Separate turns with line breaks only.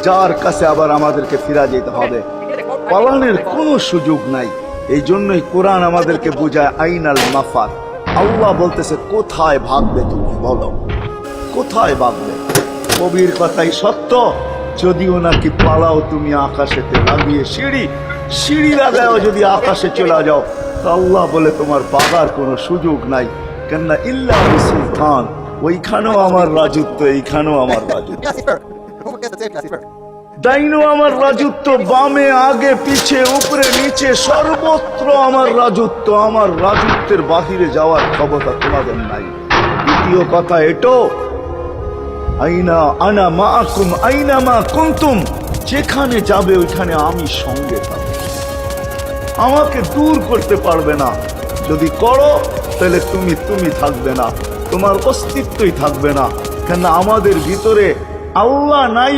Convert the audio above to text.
যার কাছে আবার আমাদেরকে ফিরে যেতে হবে। পালানোর কোনো সুযোগ নাই। এই জন্যই কোরআন আমাদেরকে বোঝায় আইনাল মাফার। আল্লাহ বলতেছে কোথায় ভাগবে তুমি বলো, কোথায় ভাগবে? কবির কথাই সত্য, যদিও নাকি পালাও তুমি আকাশেতে লাগিয়ে সিঁড়ি লাগাও, যদি আকাশে চলে যাও তো আল্লাহ বলে তোমার পাগার কোনো সুযোগ নাই। কেননা ইল্লা সুলতান, ওইখানেও আমার রাজত্ব, এইখানেও আমার রাজত্ব। ডাইনো আমার রাজত্ব, বামে আগে পিছে উপরে নিচে সর্বত্র আমার রাজত্ব। আমার রাজত্বের বাহিরে যাওয়ার ক্ষমতা তোমাদের নাই। দ্বিতীয় কথা এটো, আইনা আনা মাআকুম আইনা মা কুনতুম, যেখানে যাবে ওইখানে আমি সঙ্গে থাকব, আমাকে দূর করতে পারবে না। যদি করো তাহলে তুমি থাকবে না, তোমার অস্তিত্বই থাকবে না। কেন আমাদের ভিতরে আল্লাহ নাই।